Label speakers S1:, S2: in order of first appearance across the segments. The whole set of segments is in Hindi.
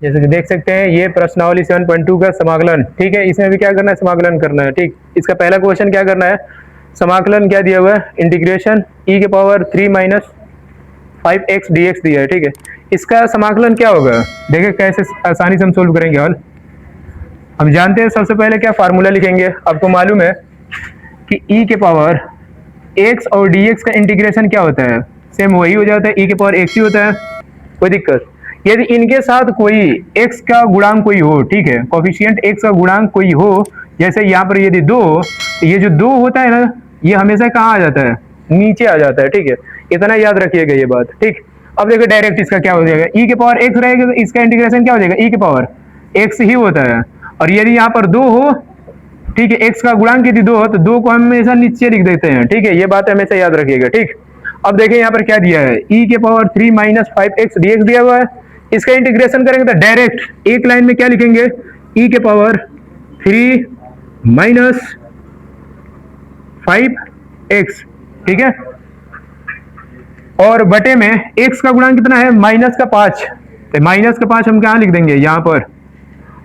S1: जैसे कि देख सकते हैं ये प्रश्नावली 7.2 का समाकलन, ठीक है। इसमें भी क्या करना है, समाकलन करना है, ठीक। इसका पहला क्वेश्चन क्या करना है, समाकलन क्या दिया हुआ है, इंटीग्रेशन e के पावर 3 माइनस 5x dx दिया है, ठीक है। इसका समाकलन क्या होगा, देखिए कैसे आसानी से हम सोल्व करेंगे हल। हम जानते हैं सबसे पहले क्या फार्मूला लिखेंगे, आपको मालूम है कि e के पावर x और dx का इंटीग्रेशन क्या होता है, सेम वही हो जाता है, e के पावर x ही होता है, कोई दिक्कत। यदि इनके साथ कोई x का गुणांक कोई हो, ठीक है, कोफिशिएंट x का गुणांक कोई हो, जैसे यहाँ पर यदि 2, तो ये जो 2 होता है ना, ये हमेशा कहाँ आ जाता है, नीचे आ जाता है, ठीक है। इतना याद रखिएगा ये बात, ठीक। अब देखो डायरेक्ट इसका क्या हो जाएगा, e के पावर x रहेगा तो इसका इंटीग्रेशन क्या हो जाएगा, e के पावर x ही होता है। और यदि यहाँ पर 2 हो, ठीक है, x का गुणांक यदि 2 हो तो 2 को हम हमेशा नीचे लिख देते हैं, ठीक है। ये बात हमेशा याद रखिएगा, ठीक। अब देखिए यहाँ पर क्या दिया है, e के पावर 3 माइनस 5x dx दिया हुआ है। इसका इंटीग्रेशन करेंगे तो डायरेक्ट एक लाइन में क्या लिखेंगे, e के पावर 3 माइनस 5x, ठीक है। और बटे में x का गुणांक कितना है, माइनस का 5, तो माइनस का 5 हम कहाँ लिख देंगे, यहाँ पर।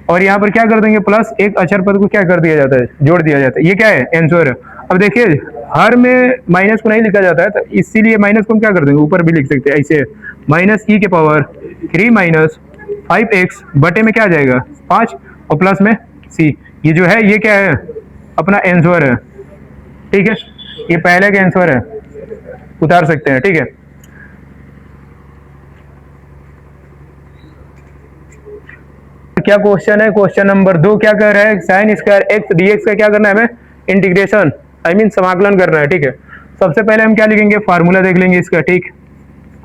S1: और यहाँ पर क्या कर देंगे, प्लस एक अक्षर पद को क्या कर दिया जाता है, जोड़ दिया जाता है। ये क्या है, आंसर है। अब देखिए हर में माइनस को नहीं लिखा जाता है, तो इसीलिए माइनस को हम क्या कर देंगे, ऊपर भी लिख सकते हैं ऐसे, माइनस e के पावर 3 माइनस 5x बटे में क्या आ जाएगा 5 और प्लस में c। ये जो है ये क्या है, अपना आंसर है, ठीक है। ये पहले का आंसर है, उतार सकते हैं, ठीक है। क्या क्वेश्चन है, क्वेश्चन नंबर 2 क्या कह रहा है, साइन स्क्वायर x dx का क्या करना है, हमें इंटीग्रेशन समाकलन करना है, ठीक है। सबसे पहले हम क्या लिखेंगे, फार्मूला देख लेंगे इसका, ठीक।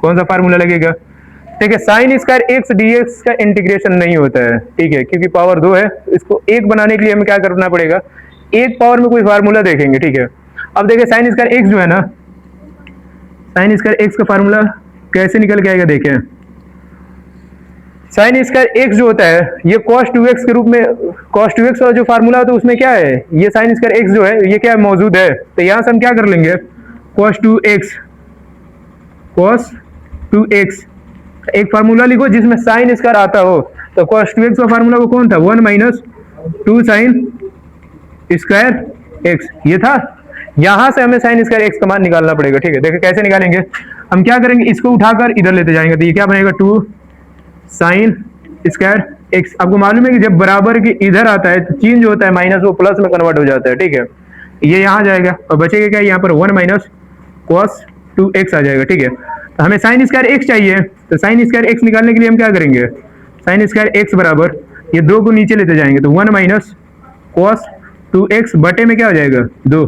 S1: कौन सा फार्मूला लगेगा, ठीक है। साइन स्क्वायर x dx का इंटीग्रेशन नहीं होता है, ठीक है, क्योंकि पावर 2 है। इसको 1 बनाने के लिए हमें क्या करना पड़ेगा, 1 पावर में कोई फार्मूला देखेंगे, ठीक है। अब देखिए साइन स्क्वायर x जो है ना, साइन स्क्वायर x का फार्मूला कैसे निकल के आएगा, देखें। साइन स्क्वायर x जो होता है ये cos 2x के रूप में, cos 2x का जो फार्मूला होता है उसमें क्या है, ये साइन स्क्वायर x जो है ये क्या मौजूद है, तो यहां से हम क्या कर लेंगे, cos 2x एक फार्मूला लिखो जिसमें साइन स्क्वायर आता हो, तो cos 2x का फार्मूला वो कौन था, 1 माइनस 2 साइन स्क्वायर x, ये था। यहां से हमें साइन स्क्वायर x का मान निकालना पड़ेगा, ठीक है। देखिए कैसे निकालेंगे, हम क्या करेंगे, इसको उठाकर इधर लेते जाएंगे, तो ये क्या बनेगा 2 साइन स्क्वायर x। आपको मालूम है कि जब बराबर के इधर आता है तो चेंज होता है, माइनस वो प्लस में कन्वर्ट हो जाता है, ठीक है। ये यहाँ जाएगा और बचेगा क्या, यहाँ पर 1 माइनस cos 2x आ जाएगा, ठीक है। तो हमें साइन स्क्वायर x चाहिए, तो साइन स्क्वायर x निकालने के लिए हम क्या करेंगे, साइन स्क्वायर x बराबर ये 2 को नीचे लेते जाएंगे, तो 1 माइनस cos 2x बटे में क्या हो जाएगा 2,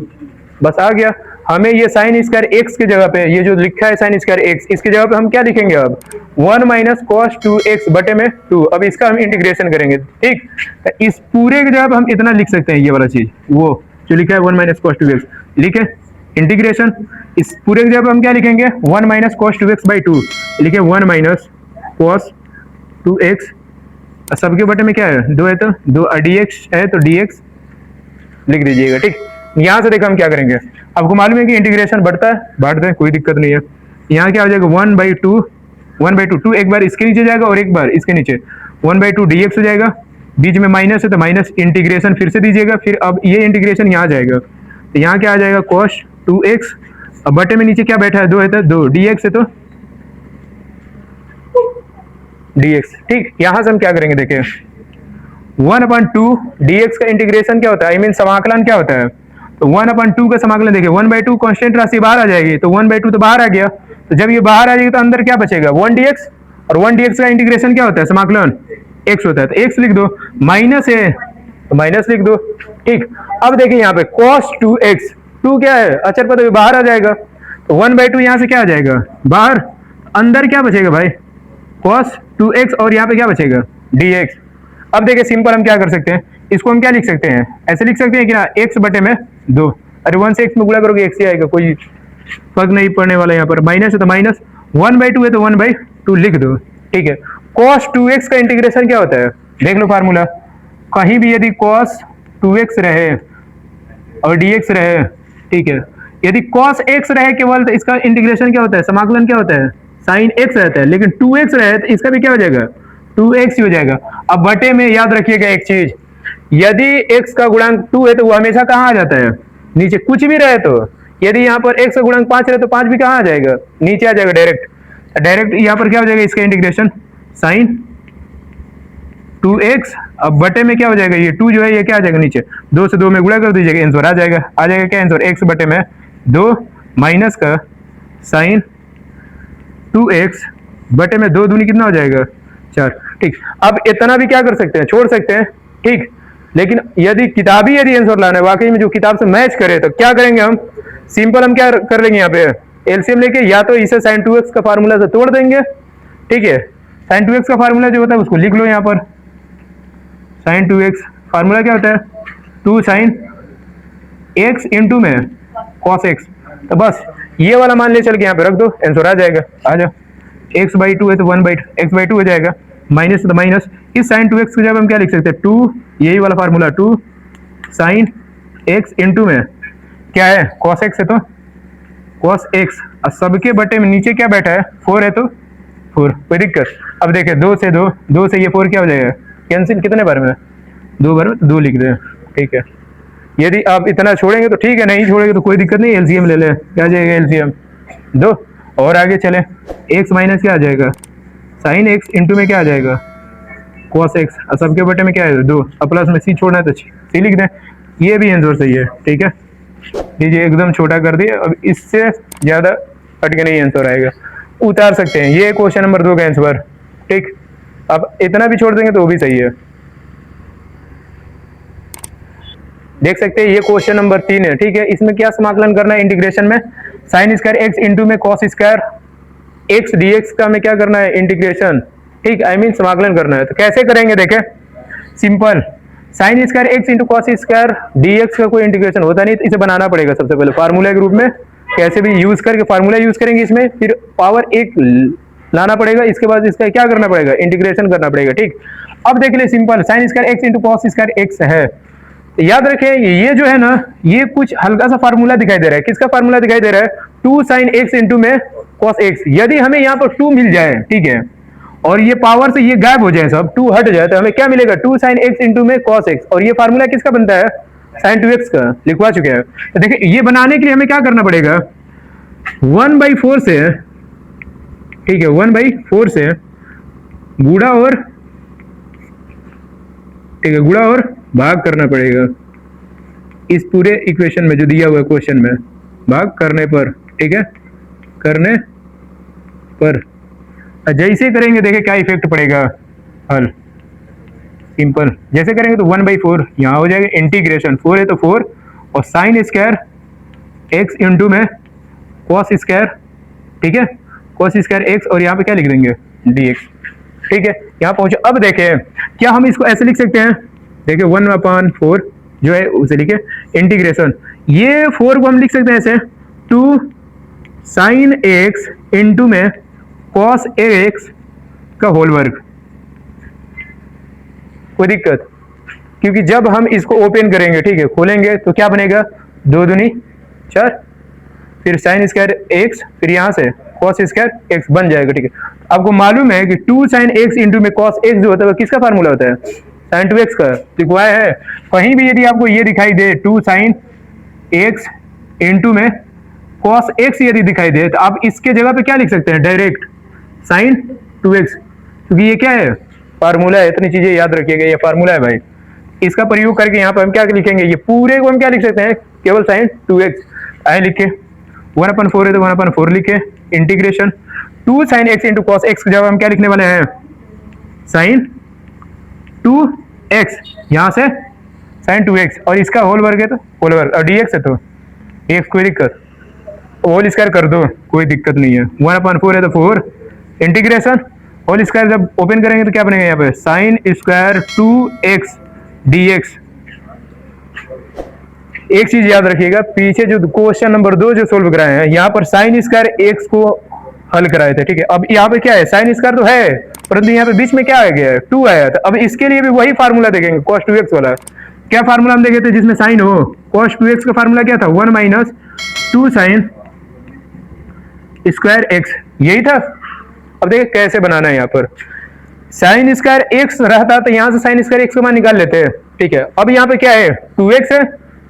S1: बस आ गया। हमें ये साइन स्क्वायर x की जगह पे, ये जो लिखा है साइन स्क्वायर x, इसकी जगह पे हम क्या लिखेंगे अब, 1 माइनस cos 2x बटे में 2। अब इसका हम इंटीग्रेशन करेंगे, ठीक। इस पूरे की जगह पे हम इतना लिख सकते हैं, ये वाला चीज वो जो लिखा है 1 माइनस cos 2x, लिखे इंटीग्रेशन। इस पूरे की जगह पे हम क्या लिखेंगे, 1 माइनस cos 2x बाई 2, लिखे 1 माइनस cos 2x, सबके बटे में क्या है 2 है, तो 2 dx है तो dx लिख दीजिएगा, ठीक। यहां से देखो हम क्या करेंगे, आपको मालूम है कि इंटीग्रेशन बढ़ता है, बांटते हैं, कोई दिक्कत नहीं है। यहाँ क्या हो जाएगा 1 बाई 2, 1 बाई 2 एक बार इसके नीचे जाएगा और एक बार इसके नीचे, 1 बाई 2 dx हो जाएगा, बीच में माइनस है तो माइनस इंटीग्रेशन फिर से दीजिएगा, फिर अब ये इंटीग्रेशन यहाँ जाएगा, तो यहाँ क्या आ जाएगा cos 2x, अब बटे में नीचे क्या बैठा है 2 है तो 2 dx है तो dx, ठीक। यहाँ से हम क्या करेंगे, देखिए 1/2 dx का इंटीग्रेशन क्या होता है, आई मीन समाकलन क्या होता है, तो 1/2 का समाकलन देखिए 1/2 कांस्टेंट राशि बाहर आ जाएगी, तो 1/2 तो बाहर आ गया, तो जब ये बाहर आ जाएगी तो अंदर क्या बचेगा 1 dx, और 1 dx का इंटीग्रेशन क्या होता है, समाकलन x होता है, तो x लिख दो, माइनस है तो माइनस लिख दो, ठीक। अब देखिए यहाँ पे cos 2x, 2 क्या है अचर पद, बाहर आ जाएगा, तो 1/2 यहाँ से क्या आ जाएगा बाहर, अंदर क्या बचेगा भाई cos 2x, और यहाँ पे क्या बचेगा dx। अब देखिए सिंपल हम क्या कर सकते हैं, इसको हम क्या लिख सकते हैं, ऐसे लिख सकते हैं कि ना x बटे में 2, अरे 1 से x में गुणा करोगे x ही आएगा, कोई फर्क नहीं पड़ने वाला। यहाँ पर माइनस है तो माइनस, 1/2 है तो 1/2 लिख दो, ठीक है। cos 2x का इंटीग्रेशन क्या होता है, देख लो फार्मूला, कहीं भी यदि cos 2x रहे और dx रहे, ठीक है, यदि cos x रहे केवल तो इसका इंटीग्रेशन क्या होता है, समाकलन क्या होता है, sin x रहता है, लेकिन 2x रहे तो इसका भी क्या हो जाएगा 2x ही हो जाएगा। अब बटे में याद रखिएगा एक चीज, यदि x का गुणांक 2 है तो वो हमेशा कहाँ आ जाता है, नीचे, कुछ भी रहे तो। यदि यहाँ पर x का गुणांक 5 रहे तो 5 भी कहाँ आ जाएगा, नीचे आ जाएगा डायरेक्ट। डायरेक्ट यहाँ पर क्या हो जाएगा, इसका इंटीग्रेशन साइन 2x, अब बटे में क्या हो जाएगा, ये 2 जो है ये क्या आ जाएगा नीचे, 2 से 2 में गुणा कर दीजिएगा, आंसर आ जाएगा। आ जाएगा क्या आंसर, x बटे में 2 माइनस का साइन 2x बटे में 2 दूनी कितना हो जाएगा, 4। ठीक, अब इतना भी क्या कर सकते हैं, छोड़ सकते हैं। ठीक, लेकिन यदि आंसर लाना है वाकई में जो किताब से मैच करे तो क्या करेंगे हम, सिंपल हम क्या कर लेंगे, यहाँ पे एलसीएम लेके या तो इसे sin 2x का फार्मूला से तोड़ देंगे। ठीक है, sin 2x का फार्मूला जो होता है उसको लिख लो यहाँ पर। sin 2x फार्मूला क्या होता है, 2 sin x इंटू में cos x, तो बस ये वाला मान ले चल के यहाँ पे रख दो, आंसर आ जाएगा। आ जाओ, x/2 है तो 1/x/2 हो जाएगा, माइनस तो माइनस, इस sin 2x को जब हम क्या लिख सकते हैं, 2, यही वाला फार्मूला 2 sin x इंटू में क्या है cos x है तो cos x, और सबके बटे में नीचे क्या बैठा है, 4 है तो 4, कोई दिक्कत। अब देखिए 2 से ये 4 क्या हो जाएगा, कैंसिल, कितने बार में, 2 बार में, 2 लिख दे। ठीक है, यदि आप इतना छोड़ेंगे तो ठीक है, नहीं छोड़ेंगे तो कोई दिक्कत नहीं, एलसीएम ले ले, क्या जाएगा एलसीएम 2, और आगे चले, x माइनस क्या आ जाएगा, साइन x इंटू में क्या आ जाएगा cos x, और सबके बटे में क्या है 2, अब प्लस में c छोड़ना है तो c लिख दें, ये भी आंसर सही है। ठीक है, लीजिए एकदम छोटा कर दिए, अब इससे ज्यादा हट के नहीं आंसर आएगा, उतार सकते हैं, ये क्वेश्चन नंबर 2 का आंसर। ठीक, अब इतना भी छोड़ देंगे तो वो भी सही है। देख सकते हैं ये क्वेश्चन नंबर 3 है। ठीक है, इसमें क्या समाकलन करना है, इंटीग्रेशन में साइन स्क्वायर एक्स इंटू में कॉस स्क्वायर एक्स डीएक्स का में क्या करना है, इंटीग्रेशन। ठीक, आई मीन समाकलन करना है, तो कैसे करेंगे, देखें simple, sine square x into cos square d x का कोई इंटीग्रेशन होता नहीं, तो इसे बनाना पड़ेगा सबसे पहले फार्मूला के रूप में, कैसे भी यूज करके फार्मूला यूज करेंगे इसमें, फिर पावर 1 लाना पड़ेगा, इसके बाद इसका क्या करना पड़ेगा, इंटीग्रेशन करना पड़ेगा। ठीक, अब देख ले simple, sine square x into cos square x है, याद रखें ये जो है ना, ये कुछ हल्का सा फार्मूला दिखाई दे रहा है, किसका फार्मूला दिखाई दे रहा है, 2 sin x इंटू में cos x। यदि हमें यहाँ पर 2 मिल जाए, ठीक है, और ये पावर से ये गायब हो जाए, सब 2 हट जाए, तो हमें क्या मिलेगा, 2 sin x इंटू में cos x, और ये फार्मूला किसका बनता है, sin 2x का, लिखवा चुके हैं। तो देखिए ये बनाने के लिए हमें क्या करना पड़ेगा, 1/4 से, ठीक है, 1/4 से गुणा और, ठीक है, गुणा और भाग करना पड़ेगा इस पूरे इक्वेशन में जो दिया हुआ है क्वेश्चन में, भाग करने पर। ठीक है, करने पर जैसे करेंगे देखिए क्या इफेक्ट पड़ेगा, हल सिंपल जैसे करेंगे तो 1/4 यहाँ हो जाएगा, इंटीग्रेशन 4 है तो 4, और साइन स्क्वायर एक्स इंटू में कॉस स्क्वायर, ठीक है, कॉस स्क्वायर एक्स, और यहाँ पे क्या लिख देंगे, dx। ठीक है, यहाँ पहुंचे। अब देखें क्या हम इसको ऐसे लिख सकते हैं, देखिए 1/4 जो है उसे लिखे, इंटीग्रेशन, ये 4 को हम लिख सकते हैं ऐसे, 2 sin x इंटू में cos x का होल वर्ग, कोई दिक्कत, क्योंकि जब हम इसको ओपन करेंगे, ठीक है, खोलेंगे तो क्या बनेगा, 2 दूनी 4, फिर sin स्क्वायर x, फिर यहाँ से cos स्क्वायर x बन जाएगा। ठीक है, आपको मालूम है कि 2 sin x इंटू में cos x जो होता है किसका फार्मूला होता है, sin 2x का, लिखवाया है। कहीं भी यदि आपको ये दिखाई दे 2 sin x इंटू में cos x यदि दिखाई दे, तो आप इसके जगह पे क्या लिख सकते हैं, डायरेक्ट sin 2x, क्योंकि ये क्या है, फार्मूला है। इतनी चीजें याद रखिएगा, ये फार्मूला है भाई, इसका प्रयोग करके यहाँ पर हम क्या लिखेंगे, ये पूरे को हम क्या लिख सकते हैं, केवल sin 2x आए लिखे, 1/4 है तो 1/4 लिखे, integration 2 sin x into cos x जब हम क्या लिखने वाले हैं, sin 2x, यहाँ से sin 2x, और इसका होल वर्ग है तो होल वर्ग, और dx है तो dx, कोई दिक्कत, होल स्क्वायर कर दो, कोई दिक्कत नहीं है, 1/4 है तो 4, इंटीग्रेशन होल स्क्वायर जब ओपन करेंगे तो क्या बनेगा, यहाँ पे sin स्क्वायर 2x dx। एक चीज याद रखिएगा, पीछे जो क्वेश्चन नंबर 2 जो सोल्व कराए हैं, यहाँ पर sin स्क्वायर x को हल कराए थे। ठीक है, अब यहाँ पे क्या है, sin स्क्वायर तो है, परंतु यहाँ पे बीच में क्या आ गया है, 2 आया था। अब इसके लिए भी वही फार्मूला देखेंगे, cos 2x वाला। क्या फार्मूला हम देखे थे जिसमें साइन हो, cos 2x का फार्मूला क्या था, 1 माइनस 2 sin स्क्वायर x, यही था। अब देखिए कैसे बनाना है, यहाँ पर साइन स्क्वायर एक्स रहता तो यहाँ से साइन स्क्वायर एक्स का मान निकाल लेते हैं, ठीक है। अब यहाँ पे क्या है 2x है,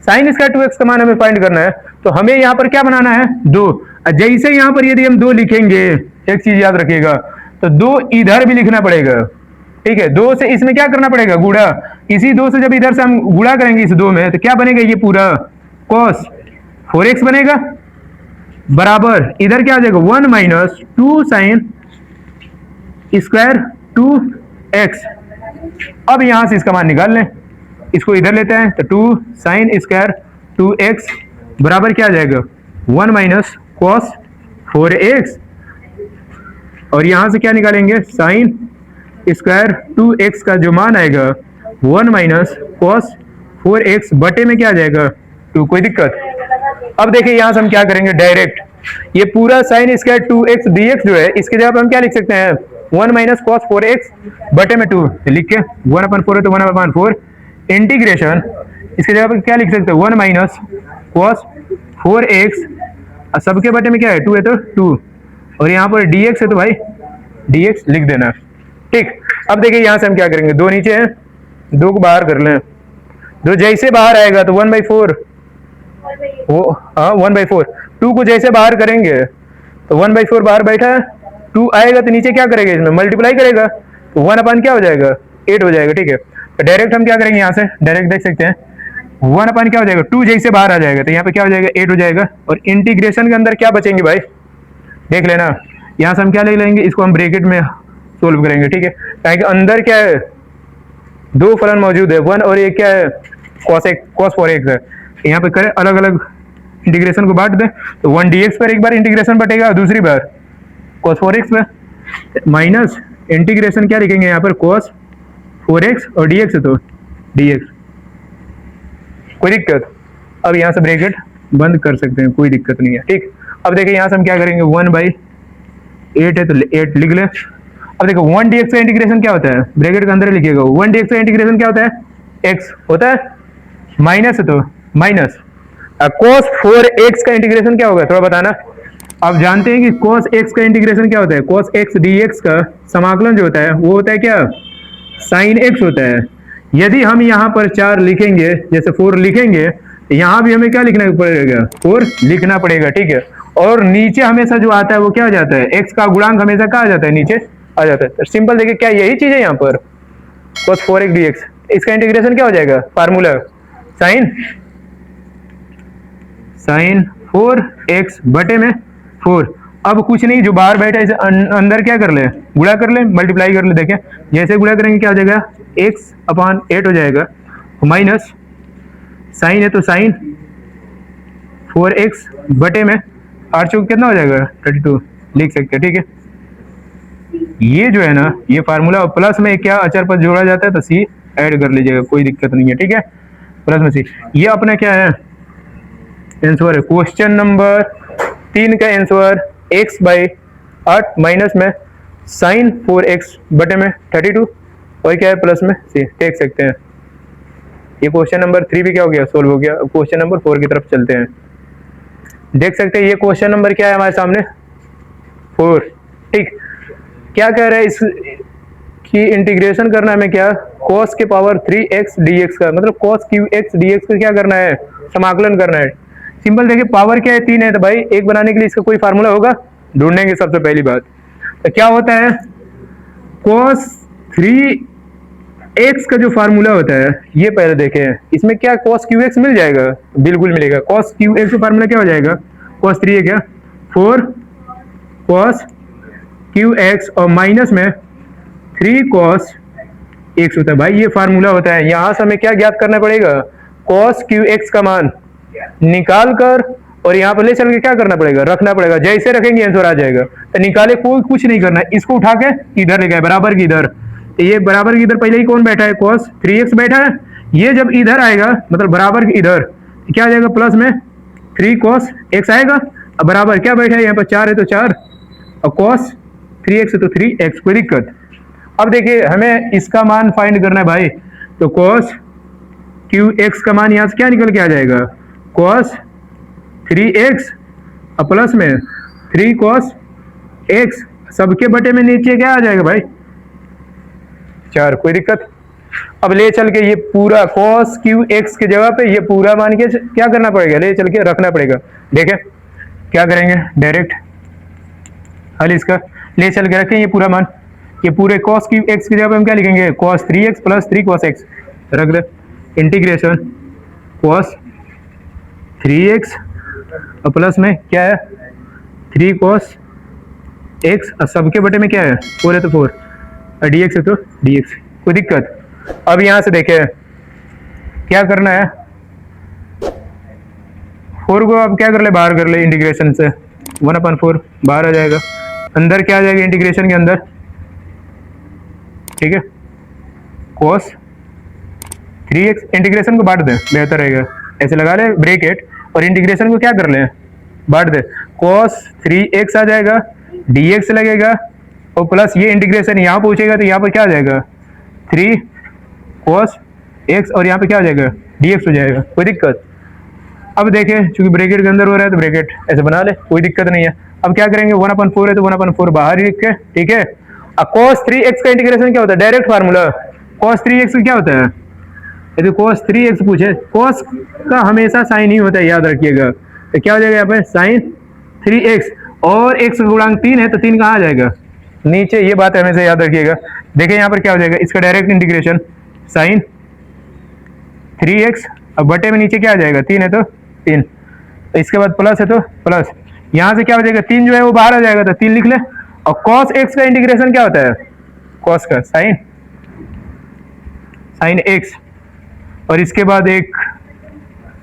S1: साइन स्क्वायर 2x का मान हमें फाइंड करना है, तो हमें यहाँ पर क्या बनाना है 2। जैसे यहाँ पर यदि हम 2 लिखेंगे, एक चीज याद रखिएगा, तो 2 इधर भी लिखना पड़ेगा, ठीक है। 2 से इसमें क्या करना पड़ेगा गुणा, इसी 2 से जब इधर से हम गुणा करेंगे इस 2 में, तो क्या बनेगा ये पूरा cos 4x बनेगा, बराबर इधर क्या आ जाएगा 1 माइनस 2 साइन स्क्वायर 2x। अब यहां से इसका मान निकाल लें, इसको इधर लेते हैं, तो 2 साइन स्क्वायर 2x बराबर क्या आ जाएगा 1 माइनस cos 4x, और यहां से क्या निकालेंगे साइन स्क्वायर 2x का जो मान आएगा 1 माइनस cos 4x बटे में क्या आ जाएगा 2। कोई दिक्कत? अब देखिए यहां से हम क्या करेंगे, डायरेक्ट ये पूरा साइन स्क्वायर 2x dx जो है, इसके जगह हम क्या लिख सकते हैं 1 माइनस cos 4x बटे में 2 लिख के 1/4 है तो 1/4 इंटीग्रेशन, इसके जगह पर क्या लिख सकते हैं 1 माइनस cos 4x, सबके बटे में क्या है 2 है तो 2, और यहाँ पर dx है तो भाई dx लिख देना, ठीक। अब देखिए यहाँ से हम क्या करेंगे, 2 नीचे है, 2 को बाहर कर लें, 2 जैसे बाहर आएगा तो 1/4 वो 1/4, 2 को जैसे बाहर करेंगे तो 1/4 बाहर बैठा है, 2 आएगा तो नीचे क्या करेगा इसमें मल्टीप्लाई करेगा, तो 1 क्या हो जाएगा 8 हो जाएगा, ठीक है। तो डायरेक्ट हम क्या करेंगे यहाँ से डायरेक्ट देख सकते हैं 1 क्या हो जाएगा 2 जैसे बाहर आ जाएगा, तो यहाँ पे क्या हो जाएगा 8 हो जाएगा, और इंटीग्रेशन के अंदर क्या बचेंगे भाई देख लेना, यहाँ से हम क्या ले लेंगे, इसको हम ब्रैकेट में सोल्व करेंगे, ठीक है। ताकि अंदर क्या है 2 फलन मौजूद है, 1 और एक क्या है cos 4x है, यहाँ पे करें अलग अलग इंटीग्रेशन को बांट दें, तो 1 dx पर एक बार इंटीग्रेशन बटेगा और दूसरी बार cos 4x पर, माइनस इंटीग्रेशन क्या लिखेंगे यहाँ पर cos 4x और dx है तो dx। कोई दिक्कत? अब यहाँ से ब्रैकेट बंद कर सकते हैं, कोई दिक्कत नहीं है, ठीक। अब देखिए यहाँ से हम क्या करेंगे 1/8 है तो 8 लिख लें। अब देखो 1 dx का इंटीग्रेशन क्या होता है, ब्रैकेट के अंदर लिखिएगा 1 dx का इंटीग्रेशन क्या होता है x होता है, माइनस है तो माइनस, cos 4x का इंटीग्रेशन क्या होगा थोड़ा बताना। आप जानते हैं कि cos x का इंटीग्रेशन क्या होता है, cos x dx का समाकलन जो होता है वो होता है क्या sin x होता है। यदि हम यहाँ पर 4 लिखेंगे, जैसे 4 लिखेंगे, यहाँ भी हमें क्या लिखना पड़ेगा 4 लिखना पड़ेगा, ठीक है। और नीचे हमेशा जो आता है वो क्या हो जाता है, x का गुणांक हमेशा क्या आ जाता है नीचे आ जाता है। तो सिंपल देखिए क्या यही चीज है यहाँ पर cos 4x dx, इसका इंटीग्रेशन क्या हो जाएगा फार्मूला साइन 4x बटे में 4। अब कुछ नहीं, जो बाहर बैठा है इसे अंदर क्या कर ले गुणा कर ले, मल्टीप्लाई कर ले, देखें जैसे गुणा करेंगे क्या हो जाएगा x/8 हो जाएगा, माइनस साइन है तो साइन 4x बटे में 8 चौक कितना हो जाएगा 32 लिख सकते हैं, ठीक है। ये जो है ना ये फार्मूला प्लस में क्या अचर पर जोड़ा जाता है तो सी ऐड कर लीजिएगा, कोई दिक्कत नहीं है, ठीक है। प्लस में सी, ये अपना क्या है आंसर है क्वेश्चन नंबर 3 का आंसर x/8 माइनस में साइन 4x बटे में 32 और क्या है प्लस में सी, देख सकते हैं। ये क्वेश्चन नंबर 3 भी क्या हो गया सोल्व हो गया। अब क्वेश्चन नंबर 4 की तरफ चलते हैं, देख सकते हैं ये क्वेश्चन नंबर क्या है हमारे सामने 4, ठीक। क्या कह रहा है इस की इंटीग्रेशन करना है हमें क्या cos के पावर 3x dx का, मतलब cos qx dx का क्या करना है समाकलन करना है। सिंपल देखिए पावर क्या है 3 है, तो भाई 1 बनाने के लिए इसका कोई फार्मूला होगा ढूंढेंगे सबसे पहली बात। तो क्या होता है cos 3x का जो फार्मूला होता है ये पहले देखें, इसमें क्या cos qx मिल जाएगा, बिल्कुल मिलेगा। cos qx का फार्मूला क्या हो जाएगा cos 3 है क्या 4 cos qx और माइनस में 3 cos x होता है, भाई ये फार्मूला होता है। यहां से हमें क्या ज्ञात करना पड़ेगा cos qx का मान निकाल कर और यहाँ पर ले चल के क्या करना पड़ेगा रखना पड़ेगा, जैसे रखेंगे आंसर आ जाएगा। तो निकाले कोई कुछ नहीं करना, इसको उठा के इधर ले गए बराबर की इधर, तो ये बराबर की इधर पहले ही कौन बैठा है cos 3x बैठा है, ये जब इधर आएगा मतलब बराबर की इधर क्या आ जाएगा प्लस में 3 cos x आएगा, अब बराबर क्या बैठा है यहाँ पर 4 है तो 4 और cos 3x है तो 3x, कोई दिक्कत। अब देखिए हमें इसका मान फाइंड करना है भाई, तो cos qx का मान यहाँ से क्या निकल के आ जाएगा cos 3x और प्लस में 3 cos x, सबके बटे में नीचे क्या आ जाएगा भाई 4, कोई दिक्कत। अब ले चल के ये पूरा cos क्यू एक्स की जगह पे ये पूरा मान के क्या करना पड़ेगा, ले चल के रखना पड़ेगा। देखें क्या करेंगे, डायरेक्ट हल इसका ले चल के रखें ये पूरा मान, ये पूरे cos क्यू एक्स की जगह पे हम क्या लिखेंगे, cos 3x plus 3 cos x रख दे, इंटीग्रेशन cos 3x और प्लस में क्या है 3 cos x और सबके बटे में क्या है 4 है तो 4 और dx है तो dx, कोई दिक्कत। अब यहां से देखें क्या करना है, 4 को अब क्या कर ले, बाहर कर ले इंटीग्रेशन से, 1/4 बाहर आ जाएगा, अंदर क्या आ जाएगा इंटीग्रेशन के अंदर, ठीक है cos 3x, इंटीग्रेशन को बांट दे बेहतर रहेगा, ऐसे लगा ले ब्रैकेट और इंटीग्रेशन को क्या कर ले बांट दे, cos 3x आ जाएगा, dx लगेगा और प्लस ये इंटीग्रेशन यहाँ पहुंचेगा तो यहाँ पर क्या आ जाएगा 3 cos x और यहाँ पे क्या आ जाएगा dx हो जाएगा, कोई दिक्कत। अब देखें चूंकि ब्रैकेट के अंदर हो रहा है तो ब्रैकेट ऐसे बना ले, कोई दिक्कत नहीं है। अब क्या करेंगे 1/4 है तो 1/4 बाहर ही लिख के, ठीक है। अब cos 3x का इंटीग्रेशन क्या होता है, डायरेक्ट फार्मूला, cos 3x क्या होता है, यदि cos 3x पूछे, cos का हमेशा साइन ही होता है याद रखिएगा, तो क्या हो जाएगा यहाँ पे sin 3x और x गुणांक 3 है तो 3 कहाँ आ जाएगा नीचे, ये बात हमेशा याद रखिएगा। देखिए यहाँ पर क्या हो जाएगा, इसका डायरेक्ट इंटीग्रेशन sin 3x अब बटे में नीचे क्या आ जाएगा 3 है तो 3, इसके बाद प्लस है तो प्लस, यहाँ से क्या हो जाएगा 3 जो है वो बाहर आ जाएगा तो 3 लिख ले। और cos x का इंटीग्रेशन क्या होता है, cos का sin x और इसके बाद एक,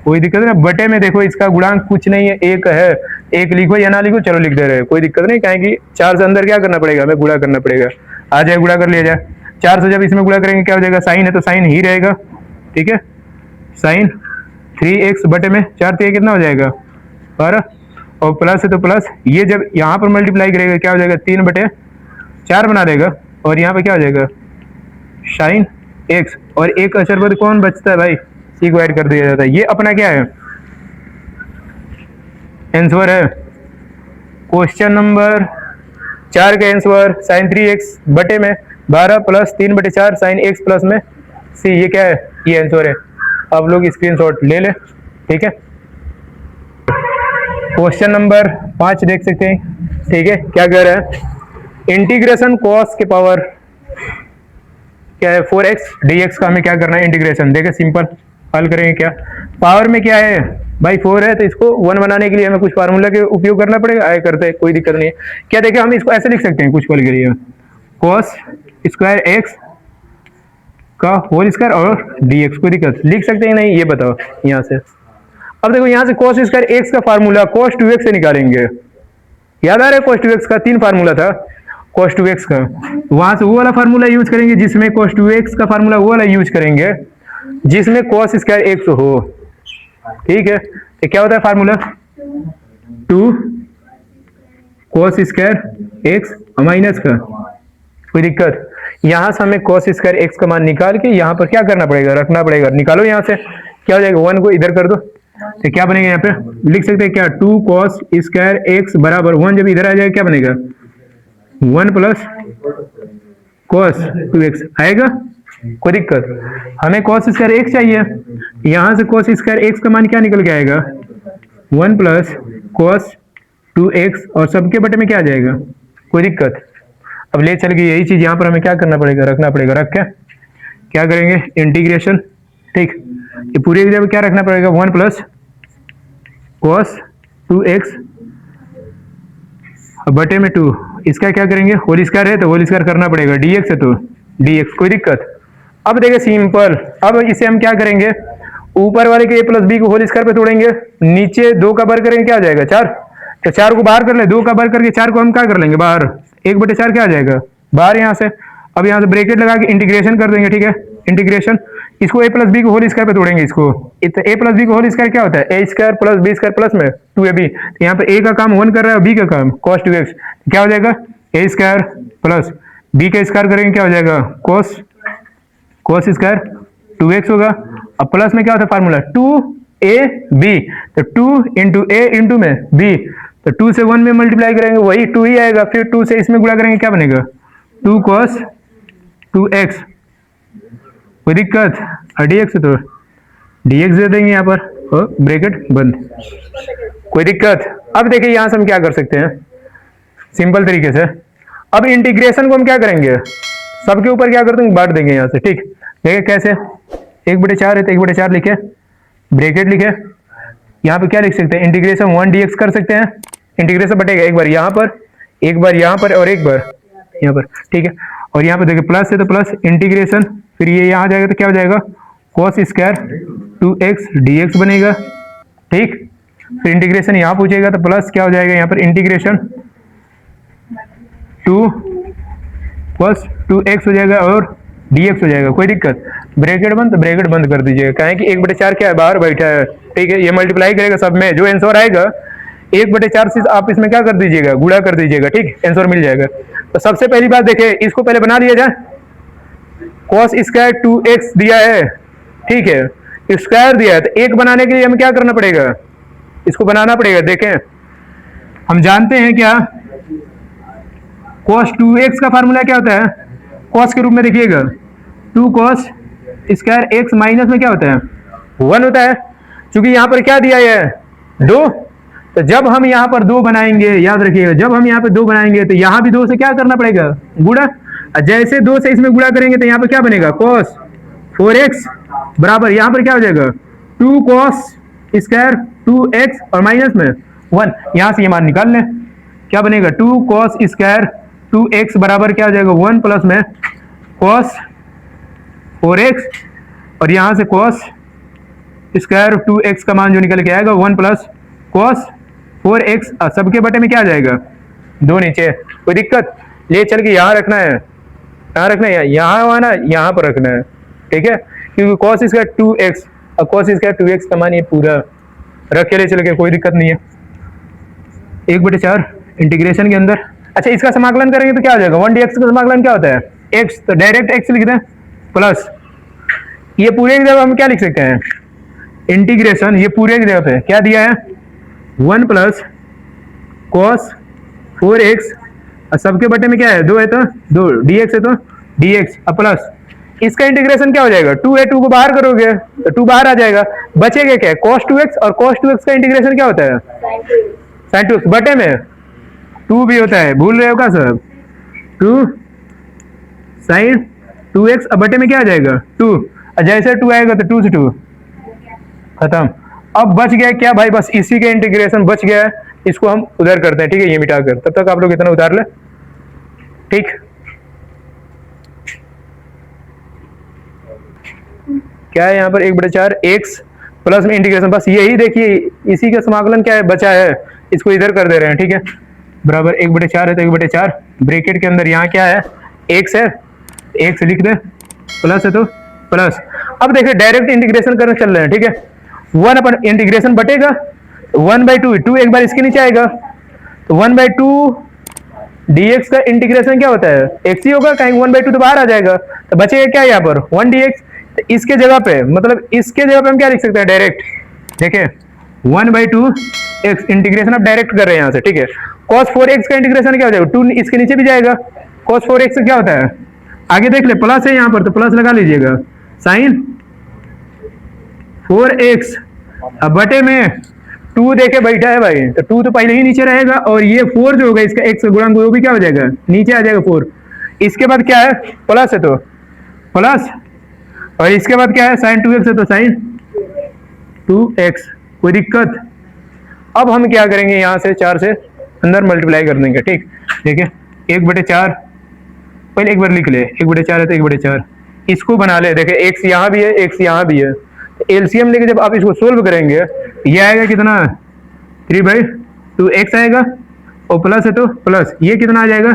S1: कोई दिक्कत नहीं, बटे में देखो इसका गुणांक कुछ नहीं है, एक है, एक लिखो या ना लिखो चलो लिख दे रहे, कोई दिक्कत नहीं, कहें कि 4 से अंदर क्या करना पड़ेगा, हमें गुणा करना पड़ेगा, आ जाए गुणा कर लिया जाए, 4 से जब इसमें गुणा करेंगे क्या हो जाएगा, साइन है तो साइन ही रहेगा, ठीक है, sin 3x बटे में 4 तो ये कितना हो जाएगा 12 और प्लस है तो प्लस, ये जब यहाँ पर मल्टीप्लाई करेगा क्या हो जाएगा 3/4 बना देगा और यहाँ पे क्या हो जाएगा sin x और एक अक्षर पद कौन बचता है भाई, c को ऐड कर दिया जाता है, ये अपना क्या है आंसर है, क्वेश्चन नंबर 4 का आंसर sin 3x बटे में 12 प्लस 3/4 sin x प्लस में c, ये क्या है, ये आंसर है। आप लोग स्क्रीनशॉट ले ले, ठीक है। क्वेश्चन नंबर 5 देख सकते हैं, ठीक है, क्या कह रहा है, इंटीग्रेशन cos के पावर क्या है 4x dx का हमें क्या करना है इंटीग्रेशन, देखे सिंपल हल करेंगे, क्या पावर में क्या है भाई 4 है तो इसको 1 बनाने के लिए हमें कुछ फार्मूला के उपयोग करना पड़ेगा, आए करते हैं कोई दिक्कत नहीं है। क्या देखे हम इसको ऐसे लिख सकते हैं कुछ पल के लिए, cos स्क्वायर x का होल स्क्वायर और dx, कोई दिक्कत लिख सकते हैं नहीं, ये बताओ यहाँ से। अब देखो यहाँ से cos स्क्वायर x का फार्मूला cos 2x से निकालेंगे, याद आ रहा है cos 2x का 3 फार्मूला था cos 2x का, वहां से वो वाला फार्मूला यूज करेंगे जिसमें cos 2x का फार्मूला वो वाला यूज करेंगे जिसमें cos स्क्वायर x हो, ठीक है। तो क्या होता है formula 2 cos square x minus का, कोई दिक्कत, यहां से हमें cos स्क्वायर x का मान निकाल के यहाँ पर क्या करना पड़ेगा, रखना पड़ेगा, निकालो यहाँ से क्या हो जाएगा 1 को इधर कर दो तो क्या बनेगा, यहाँ पे लिख सकते हैं क्या 2 cos स्क्वायर x बराबर 1, जब इधर आ जाएगा क्या बनेगा 1 प्लस cos 2x आएगा, कोई दिक्कत। हमें cos स्क्वायर x चाहिए, यहां से cos स्क्वायर x का मान क्या निकल के आएगा 1 प्लस cos 2x और सबके बटे में क्या आ जाएगा, कोई दिक्कत। अब ले चल के यही चीज यहाँ पर हमें क्या करना पड़ेगा, रखना पड़ेगा, रख के क्या करेंगे इंटीग्रेशन, ठीक, ये पूरी जगह क्या रखना पड़ेगा 1 प्लस cos 2x बटे में 2, इसका क्या करेंगे होल स्क्वायर है तो होल स्क्वायर करना पड़ेगा, dx है तो dx, कोई दिक्कत। अब देखिए सिंपल, अब इसे हम क्या करेंगे ऊपर वाले के a प्लस बी को होल स्क्वायर पे तोड़ेंगे, नीचे 2 का वर्ग करेंगे क्या आ जाएगा 4, तो 4 को बाहर कर ले, 2 का वर्ग करके 4 को हम क्या कर लेंगे बाहर, 1/4 क्या आ जाएगा बाहर यहाँ से। अब यहाँ से ब्रैकेट लगा के इंटीग्रेशन कर देंगे, ठीक है, इंटीग्रेशन, इसको a प्लस बी को होल स्क्वायर पे तोड़ेंगे, इसको a प्लस बी को होल स्क्वायर क्या होता है a square plus b square plus में 2ab, तो यहाँ पे a का काम 1 कर रहा है और b का काम cos 2x, क्या हो जाएगा a स्क्वायर प्लस b का स्क्वायर करेंगे क्या हो जाएगा cos स्क्वायर 2x होगा। अब प्लस में क्या होता है फार्मूला 2ab, तो 2 इंटू a इंटू में b, तो 2 से 1 में मल्टीप्लाई करेंगे वही 2 ही आएगा, फिर 2 से इसमें गुणा करेंगे क्या बनेगा 2 cos 2x कोई दिक्कत? डी एक्स तो डी एक्स दे देंगे यहाँ पर और ब्रैकेट बंद। कोई दिक्कत? अब देखिए यहाँ से हम क्या कर सकते हैं सिंपल तरीके से। अब इंटीग्रेशन को हम क्या करेंगे, सबके ऊपर क्या कर देंगे, बांट देंगे यहाँ से। ठीक, देखिए कैसे, 1/4 है तो 1/4 लिखे, ब्रैकेट लिखे, यहाँ पे क्या लिख सकते हैं, इंटीग्रेशन 1 dx कर सकते हैं। इंटीग्रेशन बटेगा एक बार यहाँ पर, एक बार यहाँ पर और एक बार यहाँ पर। ठीक है, और यहाँ पे देखिए प्लस है तो प्लस इंटीग्रेशन, फिर ये यहाँ जाएगा तो क्या हो जाएगा, cos स्क्वायर 2x dx बनेगा। ठीक, फिर इंटीग्रेशन यहाँ पूछेगा तो प्लस क्या हो जाएगा यहाँ पर, इंटीग्रेशन 2 cos 2x हो जाएगा और dx हो जाएगा। कोई दिक्कत? ब्रैकेट बंद, तो ब्रैकेट बंद कर दीजिएगा, काहे कि 1/4 क्या है, बाहर बैठा है। ठीक है, ये मल्टीप्लाई करेगा सब में, जो आंसर आएगा 1/4 से आप इसमें क्या कर दीजिएगा, गुणा कर दीजिएगा। ठीक, आंसर मिल जाएगा। तो सबसे पहली बात देखिए, इसको पहले बना लिया जाए। cos स्क्वायर 2x दिया है, ठीक है, स्क्वायर दिया है, तो एक बनाने के लिए हमें क्या करना पड़ेगा, इसको बनाना पड़ेगा। देखें, हम जानते हैं क्या, cos 2x का फार्मूला क्या होता है, cos के रूप में देखिएगा 2 cos स्क्वायर x माइनस में क्या होता है, 1 होता है। क्योंकि यहाँ पर क्या दिया है, 2, तो जब हम यहाँ पर 2 बनाएंगे, याद रखिएगा, जब हम यहाँ पे 2 बनाएंगे तो यहाँ भी 2 से क्या करना पड़ेगा, गुणा। जैसे 2 से इसमें गुणा करेंगे तो यहाँ पर क्या बनेगा, cos 4x बराबर यहाँ पर क्या हो जाएगा, 2 cos स्क्वायर 2x और माइनस में 1, यहाँ से ये मान निकाल लें, क्या बनेगा, 2 cos स्क्वायर 2x बराबर क्या हो जाएगा, 1 प्लस में cos 4x और यहाँ से cos स्क्वायर 2x का मान जो निकल के आएगा 1 प्लस cos 4x, सबके बटे में क्या आ जाएगा, 2 नीचे। कोई दिक्कत? ले चल के यहाँ रखना है, यहाँ रखना है, यहाँ आना, यहाँ पर रखना है। ठीक है, क्योंकि cos स्क्वायर 2x और cos स्क्वायर 2x का मान ये पूरा रख के ले चल के, कोई दिक्कत नहीं है। 1/4 इंटीग्रेशन के अंदर, अच्छा इसका समाकलन करेंगे तो क्या हो जाएगा, 1 dx का समाकलन क्या होता है, x, तो डायरेक्ट x लिख दें, प्लस ये पूरे की जगह हम क्या लिख सकते हैं, इंटीग्रेशन, ये पूरे की जगह पे क्या दिया है, 1 प्लस cos 4x और सबके बटे में क्या है, 2 है तो 2, dx है तो dx और प्लस इसका इंटीग्रेशन क्या हो जाएगा, 2 है, 2 को बाहर करोगे तो 2 बाहर आ जाएगा, बचेगा क्या, cos 2x और cos 2x का इंटीग्रेशन क्या होता है, sin 2x, बटे में 2 भी होता है, भूल रहे हो क्या सब, 2 sin 2x और बटे में क्या आ जाएगा, 2, जैसे 2 आएगा तो 2 से 2 खत्म। अब बच गया क्या भाई, बस इसी के इंटीग्रेशन बच गया है, इसको हम उधर करते हैं। ठीक है, ये मिटा कर, तब तक आप लोग इतना उतार ले। ठीक, क्या है यहाँ पर, 1/4 x प्लस में इंटीग्रेशन, बस यही देखिए, इसी का समाकलन क्या है, बचा है, इसको इधर कर दे रहे हैं। ठीक है, बराबर 1/4 है तो 1/4, ब्रैकेट के अंदर यहाँ क्या है, x है, x लिख दे, प्लस है तो प्लस। अब देखिए डायरेक्ट इंटीग्रेशन करने चल रहे हैं। ठीक है, 1 अपन इंटीग्रेशन बटेगा 1/2, 2 एक बार इसके नीचे आएगा तो 1/2 dx का इंटीग्रेशन क्या होता है, x ही होगा, कहीं 1/2 तो बाहर आ जाएगा, तो बचेगा क्या यहाँ पर, 1 dx। तो इसके जगह पे, मतलब इसके जगह पे हम क्या लिख सकते हैं, डायरेक्ट देखिए 1/2 x इंटीग्रेशन अब डायरेक्ट कर रहे हैं यहाँ से। ठीक है, cos 4x का इंटीग्रेशन क्या हो जाएगा, 2 इसके नीचे भी जाएगा, cos 4x क्या होता है, आगे देख ले, प्लस है यहाँ पर तो प्लस लगा लीजिएगा, sin 4x अब बटे में 2 देखे बैठा है भाई, तो 2 तो पहले ही नीचे रहेगा, और ये 4 जो होगा इसका x गुणा वो भी क्या हो जाएगा, नीचे आ जाएगा 4। इसके बाद क्या है, प्लस है तो प्लस, और इसके बाद क्या है, sin 2x है तो sin 2x। कोई दिक्कत? अब हम क्या करेंगे, यहाँ से 4 से अंदर मल्टीप्लाई कर देंगे। ठीक, देखिए 1/4, पहले एक बार लिख ले, 1/4 है तो 1/4, इसको बना ले। देखिए x यहाँ भी है, x यहाँ भी है, एलसीएम लेके जब आप इसको सोल्व करेंगे, ये आएगा कितना, 3/2x आएगा, और प्लस है तो प्लस, ये कितना आ जाएगा,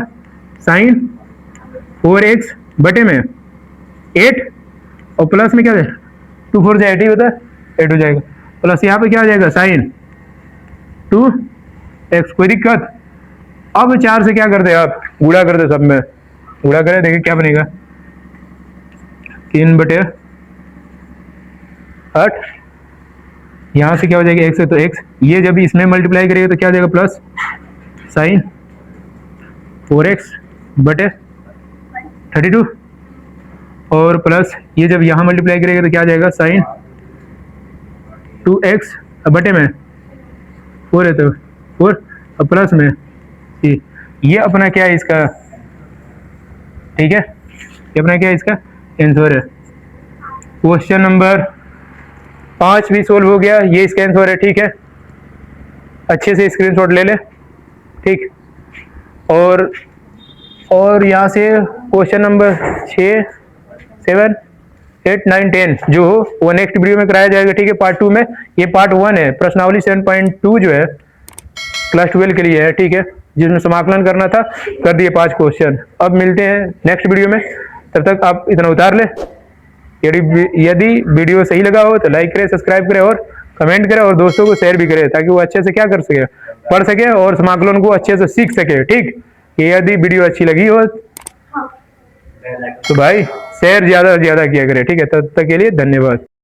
S1: sin 4x बटे में 8, और प्लस में क्या है, 2 4 से 8 ही होता है, 8 हो जाएगा, प्लस यहाँ पे क्या आ जाएगा, sin 2x। कोई दिक्कत? अब 4 से क्या कर दे आप, गुणा कर दे, सब में गुणा करें, देखिए क्या बनेगा, 3/8, यहाँ से क्या हो जाएगा, x है तो x, ये जब इसमें मल्टीप्लाई करेगा तो क्या हो जाएगा, प्लस sin 4x बटे 32, और प्लस ये जब यहाँ मल्टीप्लाई करेगा तो क्या आ जाएगा, साइन 2x बटे में 4 है तो 4 और प्लस में ये अपना क्या है इसका, ठीक है, ये अपना क्या है इसका आंसर है। क्वेश्चन नंबर 5 भी सोल्व हो गया, ये इसका आंसर है, ठीक है। अच्छे से स्क्रीनशॉट ले ले, ठीक। और यहाँ से क्वेश्चन नंबर 6, 7, 8, 9, 10 जो हो वो नेक्स्ट वीडियो में कराया जाएगा, ठीक है, पार्ट 2 में। ये पार्ट 1 है, प्रश्नावली 7.2 जो है क्लास 12 के लिए है, ठीक है, जिसमें समाकलन करना था, कर दिए 5 क्वेश्चन। अब मिलते हैं नेक्स्ट वीडियो में, तब तक आप इतना उतार ले। यदि वीडियो सही लगा हो तो लाइक करें, सब्सक्राइब करें और कमेंट करें और दोस्तों को शेयर भी करें, ताकि वो अच्छे से क्या कर सके, पढ़ सके और समाकलन को अच्छे से सीख सके, ठीक। ये यदि वीडियो अच्छी लगी हो तो भाई शेयर ज़्यादा से ज़्यादा किया करें, ठीक है। तब तक के लिए धन्यवाद।